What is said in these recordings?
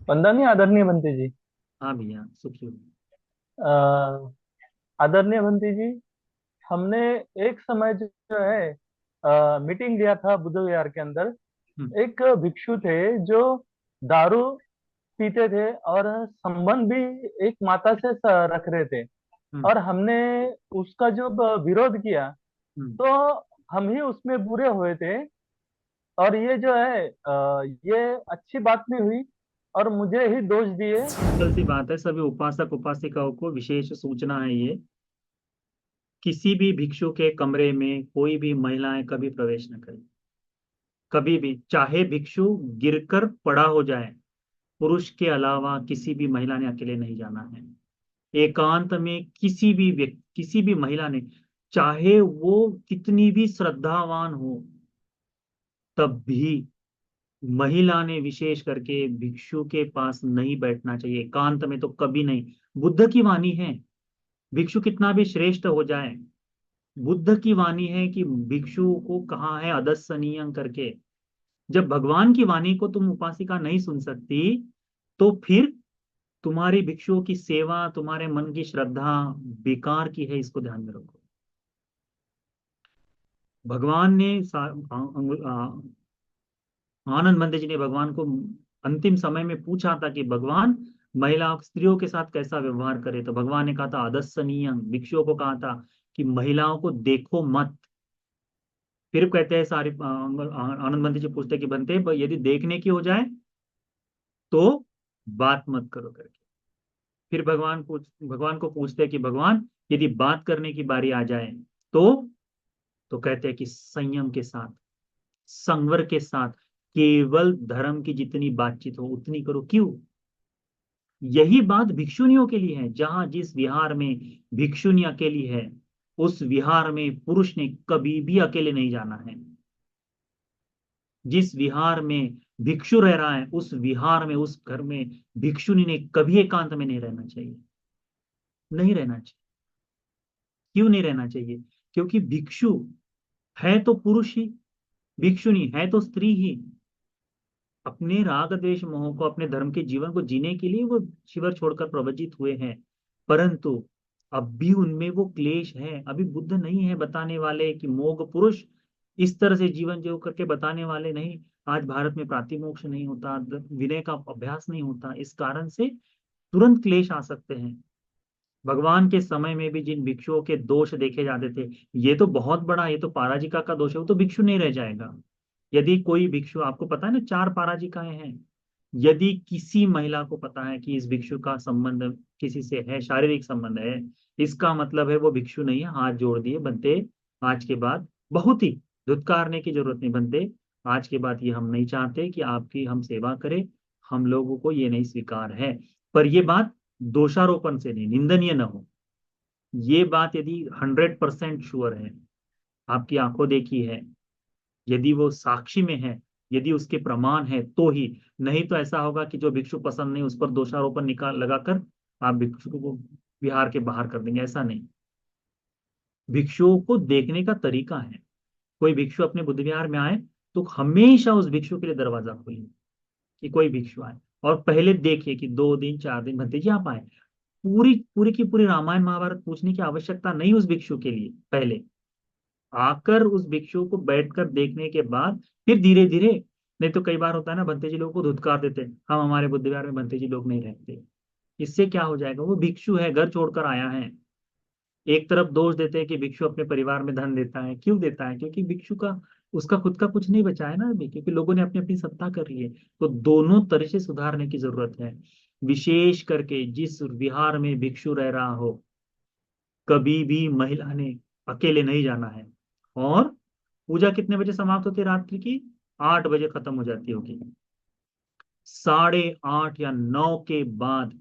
वंदनीय आदरणीय बंटी जी। हाँ भैया, सुखी हूँ। अ, आदरणीय बंटी जी, हमने एक समय जो है मीटिंग लिया था बुद्ध विहार के अंदर। हम्म। एक भिक्षु थे जो दारू पीते थे और संबंध भी एक माता से रख रहे थे। हम्म। और हमने उसका जो विरोध किया, हम्म। तो हम ही उसमें बुरे हुए थे। और ये जो है ये अच्छी बात नहीं हुई और मुझे ही दोष दिए। सिंपल सी बात है, सभी उपासक उपासिकाओं को विशेष सूचना है ये। किसी भी भिक्षु के कमरे में कोई भी महिलाएं कभी प्रवेश न करें। कभी भी, चाहे भिक्षु गिरकर पड़ा हो जाए, पुरुष के अलावा किसी भी महिला ने अकेले नहीं जाना है। एकांत में किसी भी व्यक्ति, किसी भी महिला ने, चाहे वो कितनी भी श्रद्धावान हो, तब भी महिला ने विशेष करके भिक्षु के पास नहीं बैठना चाहिए, एकांत में तो कभी नहीं। बुद्ध की वाणी है, भिक्षु कितना भी श्रेष्ठ हो जाए, बुद्ध की वाणी है कि भिक्षु को कहा है अदस्सनीय करके। जब भगवान की वाणी को तुम उपासिका नहीं सुन सकती, तो फिर तुम्हारी भिक्षुओं की सेवा, तुम्हारे मन की श्रद्धा बेकार की है, इसको ध्यान में रखो। भगवान ने आनंद मंदिर जी ने भगवान को अंतिम समय में पूछा था कि भगवान, महिला स्त्रियों के साथ कैसा व्यवहार करे, तो भगवान ने कहा था अदस्सनीय। भिक्षुओं को कहा था कि महिलाओं को देखो मत। फिर कहते हैं सारी आनंद मंदिर जी पूछते कि बनते यदि देखने की हो जाए तो बात मत करो करके। फिर भगवान को पूछते हैं कि भगवान, यदि बात करने की बारी आ जाए तो तो कहते हैं कि संयम के साथ, संवर के साथ, केवल धर्म की जितनी बातचीत हो उतनी करो। क्यों? यही बात भिक्षुनियों के लिए है। जहां जिस विहार में भिक्षुनी अकेली है, उस विहार में पुरुष ने कभी भी अकेले नहीं जाना है। जिस विहार में भिक्षु रह रहा है, उस विहार में, उस घर में भिक्षुनी ने कभी एकांत में नहीं रहना चाहिए। नहीं रहना चाहिए। क्यों नहीं रहना चाहिए? क्योंकि भिक्षु है तो पुरुष ही, भिक्षुनी है तो स्त्री ही। अपने राग द्वेष मोह को, अपने धर्म के जीवन को जीने के लिए वो शिविर छोड़कर प्रवजित हुए हैं। परंतु अब भी उनमें वो क्लेश है। अभी बुद्ध नहीं है बताने वाले कि मोग पुरुष इस तरह से जीवन जो करके बताने वाले नहीं। आज भारत में प्रातिमोक्ष नहीं होता, विनय का अभ्यास नहीं होता, इस कारण से तुरंत क्लेश आ सकते हैं। भगवान के समय में भी जिन भिक्षुओं के दोष देखे जाते थे, ये तो बहुत बड़ा, ये तो पराजिका का दोष है, वो तो भिक्षु नहीं रह जाएगा। यदि कोई भिक्षु, आपको पता है ना, 4 पराजिकाएं हैं। यदि किसी महिला को पता है कि इस भिक्षु का संबंध किसी से है, शारीरिक संबंध है, इसका मतलब है वो भिक्षु नहीं है। हाथ जोड़ दिए बनते, आज के बाद बहुत ही धुतकारने की जरूरत नहीं बनते। आज के बाद ये हम नहीं चाहते कि आपकी हम सेवा करें, हम लोगों को ये नहीं स्वीकार है। पर ये बात दोषारोपण से नहीं, निंदनीय न हो। ये बात यदि 100% श्योर है, आपकी आंखों देखी है, यदि वो साक्षी में है, यदि उसके प्रमाण है तो ही। नहीं तो ऐसा होगा कि जो भिक्षु पसंद नहीं, उस पर दोषारोपण निकाल लगाकर आप भिक्षु को विहार के बाहर कर देंगे। ऐसा नहीं। भिक्षुओं को देखने का तरीका है। कोई भिक्षु अपने बुद्ध विहार में आए तो हमेशा उस भिक्षु के लिए दरवाजा खोलिए कि कोई भिक्षु आए, और पहले देखिए कि 2 दिन 4 दिन भंते जी आप आए। पूरी पूरी की पूरी रामायण महाभारत पूछने की आवश्यकता नहीं उस भिक्षु के लिए। पहले आकर उस भिक्षु को बैठकर देखने के बाद फिर धीरे धीरे। नहीं तो कई बार होता है ना, भंते जी लोगों को धुतकार देते हैं, हम हमारे बुद्ध विहार में भंते जी लोग नहीं रहते। इससे क्या हो जाएगा? वो भिक्षु है, घर छोड़कर आया है। एक तरफ दोष देते हैं कि भिक्षु अपने परिवार में धन देता है। क्यों देता है? क्योंकि भिक्षु का, उसका खुद का कुछ नहीं बचा है ना अभी, क्योंकि लोगों ने अपनी अपनी सत्ता कर ली है। तो दोनों तरह से सुधारने की जरूरत है। विशेष करके जिस विहार में भिक्षु रह रहा हो, कभी भी महिला ने अकेले नहीं जाना है। और पूजा कितने बजे समाप्त होती है रात्रि की? 8 बजे खत्म हो जाती होगी। 8:30 या 9 के बाद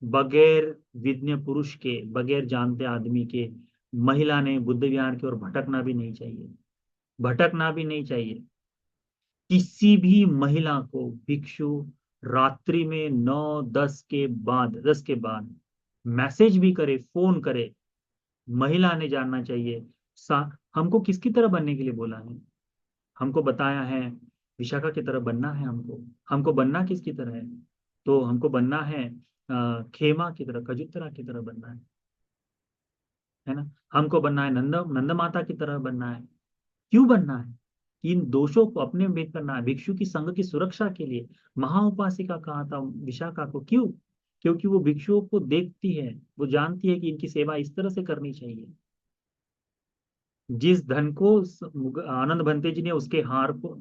बगैर विज्ञ पुरुष के, बगैर जानते आदमी के, महिला ने बुद्ध विहार की ओर भटकना भी नहीं चाहिए। भटकना भी नहीं चाहिए। किसी भी महिला को भिक्षु रात्रि में 9 10 के बाद मैसेज भी करे, फोन करे, महिला ने जानना चाहिए। सा हमको किसकी तरह बनने के लिए बोला है? हमको बताया है विशाखा की तरह बनना है हमको। हमको बनना किसकी तरह है? तो हमको बनना है खेमा की तरह, खजुत्तरा की तरह बनना है ना। हमको बनना है नंद माता की तरह बनना है। क्यों बनना है? कि इन दोषों को अपने में भेद करना है, भिक्षु की संघ की सुरक्षा के लिए। महाउपासिका कहा था विशाखा को, क्यों? क्योंकि वो भिक्षुओं को देखती है, वो जानती है कि इनकी सेवा इस तरह से करनी चाहिए। जिस धन को आनंद भंते जी ने उसके हार को,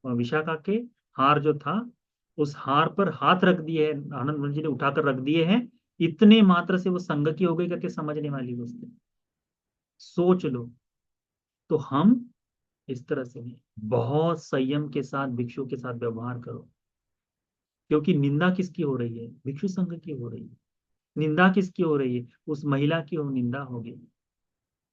विशाखा के हार जो था, उस हार पर हाथ रख दिए है, आनंद भंते जी ने उठाकर रख दिए हैं, इतने मात्र से वो संग की हो गई करके समझने वाली वस्तु। सोच लो। तो हम इस तरह से नहीं, बहुत संयम के साथ भिक्षु के साथ व्यवहार करो। क्योंकि निंदा किसकी हो रही है? भिक्षु संघ की हो रही है। निंदा किसकी हो रही है? उस महिला की हो निंदा होगी।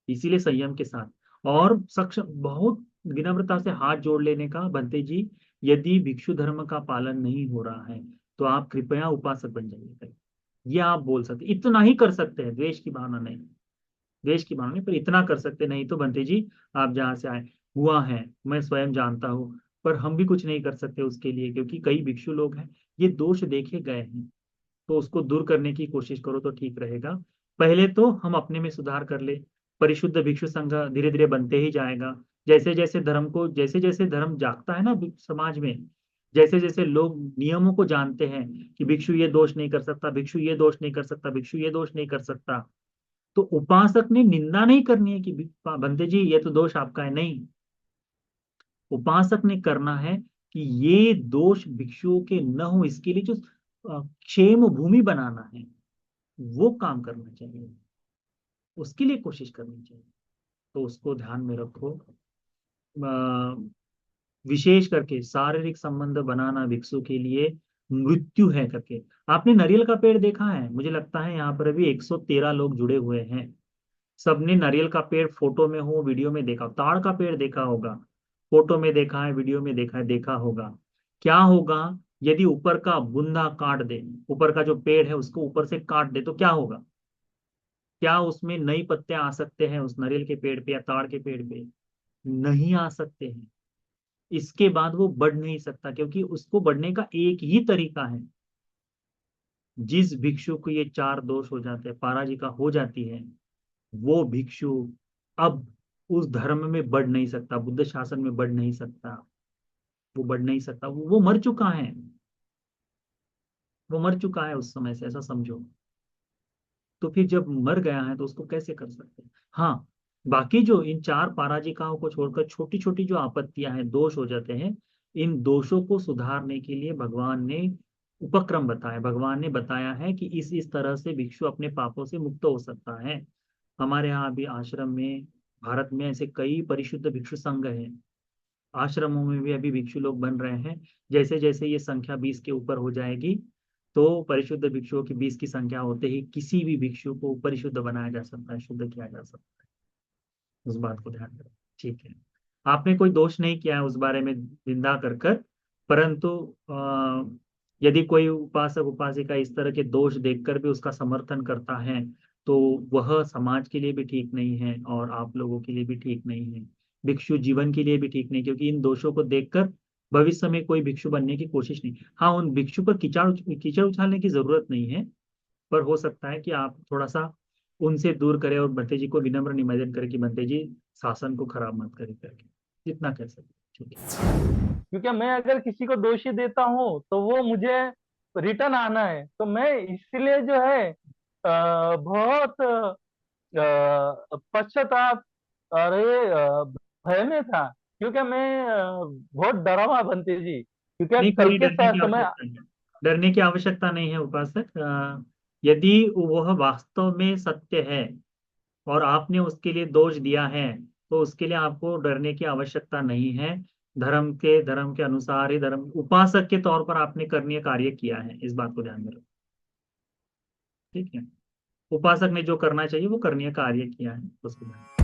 इसीलिए संयम के साथ और सक्षम, बहुत विनम्रता से हाथ जोड़ लेने का, बनते जी यदि भिक्षु धर्म का पालन नहीं हो रहा है तो आप कृपया उपासक बन जाइए, ये आप बोल सकते, इतना ही कर सकते हैं। द्वेष की भावना नहीं, द्वेष की भावना नहीं, पर इतना कर सकते। नहीं तो बनते जी आप जहाँ से आए, हुआ है, मैं स्वयं जानता हूँ, पर हम भी कुछ नहीं कर सकते उसके लिए, क्योंकि कई भिक्षु लोग हैं, ये दोष देखे गए हैं। तो उसको दूर करने की कोशिश करो तो ठीक रहेगा। पहले तो हम अपने में सुधार कर ले। परिशुद्ध भिक्षु संघ धीरे धीरे बनते ही जाएगा। जैसे जैसे धर्म जागता है ना समाज में, जैसे जैसे लोग नियमों को जानते हैं कि भिक्षु ये दोष नहीं कर सकता, भिक्षु ये दोष नहीं कर सकता, भिक्षु ये दोष नहीं कर सकता, तो उपासक ने निंदा नहीं करनी है कि बंदे जी ये तो दोष आपका है, नहीं। उपासक ने करना है कि ये दोष भिक्षुओं के न हो, इसके लिए जो क्षेम भूमि बनाना है वो काम करना चाहिए, उसके लिए कोशिश करनी चाहिए। तो उसको ध्यान में रखो। विशेष करके शारीरिक संबंध बनाना भिक्षु के लिए मृत्यु है करके। आपने नारियल का पेड़ देखा है? मुझे लगता है यहाँ पर अभी 113 लोग जुड़े हुए हैं। सबने नारियल का पेड़ फोटो में हो वीडियो में देखा, ताड़ का पेड़ देखा होगा, फोटो में देखा है, वीडियो में देखा है, देखा होगा। क्या होगा यदि ऊपर का बुंदा काट दे, ऊपर का जो पेड़ है उसको ऊपर से काट दे, तो क्या होगा? क्या उसमें नई पत्ते आ सकते हैं उस नारियल के पेड़ पे या ताड़ के पेड़ पे? नहीं आ सकते हैं। इसके बाद वो बढ़ नहीं सकता, क्योंकि उसको बढ़ने का एक ही तरीका है। जिस भिक्षु को ये चार दोष हो जाते हैं, पराजिका हो जाती है, वो भिक्षु अब उस धर्म में बढ़ नहीं सकता, बुद्ध शासन में बढ़ नहीं सकता। वो बढ़ नहीं सकता, वो मर चुका है। वो मर चुका है उस समय से, ऐसा समझो। तो फिर जब मर गया है तो उसको कैसे कर सकते हैं? हाँ, बाकी जो इन चार पराजिकाओं को छोड़कर छोटी छोटी जो आपत्तियां हैं, दोष हो जाते हैं, इन दोषों को सुधारने के लिए भगवान ने उपक्रम बताया। भगवान ने बताया है कि इस तरह से भिक्षु अपने पापों से मुक्त हो सकता है। हमारे यहाँ अभी आश्रम में, भारत में ऐसे कई परिशुद्ध भिक्षु संघ हैं। आश्रमों में भी अभी भिक्षु लोग बन रहे हैं। जैसे जैसे ये संख्या 20 के ऊपर हो जाएगी, तो परिशुद्ध भिक्षुओं की 20 की संख्या होते ही किसी भी भिक्षु को परिशुद्ध बनाया जा सकता है, शुद्ध किया जा सकता है। उस बात को ध्यान रखो, ठीक है। आपने कोई दोष नहीं किया है उस बारे में निंदा कर कर, परंतु यदि कोई उपासक उपासिका इस तरह के दोष देखकर भी उसका समर्थन करता है, तो वह समाज के लिए भी ठीक नहीं है और आप लोगों के लिए भी ठीक नहीं है, भिक्षु जीवन के लिए भी ठीक नहीं। क्योंकि इन दोषों को देखकर भविष्य में कोई भिक्षु बनने की कोशिश नहीं। हाँ, उन भिक्षु पर कीचड़ उछालने की जरूरत नहीं है, पर हो सकता है कि आप थोड़ा सा उनसे दूर करें और भंते जी को विनम्र निवेदन करें कि भंते जी शासन को खराब मत करें करके, जितना कर सकते। ठीक है। क्योंकि मैं अगर किसी को दोषी देता हूँ तो वो मुझे रिटर्न आना है, तो मैं इसलिए जो है बहुत पश्चाताप और ये भय में था। क्योंकि मैं बहुत डरा हुआ बनती जी, क्योंकि नहीं, कल कोई के डरने की समय। आवश्यकता नहीं। डरने की आवश्यकता नहीं है उपासक। यदि वह वास्तव में सत्य है और आपने उसके लिए दोष दिया है, तो उसके लिए आपको डरने की आवश्यकता नहीं है। धर्म के अनुसार ही, धर्म उपासक के तौर पर आपने करणीय कार्य किया है, इस बात को ध्यान में रखो। ठीक है। उपासक ने जो करना चाहिए वो करणीय कार्य किया है, उसको ध्यान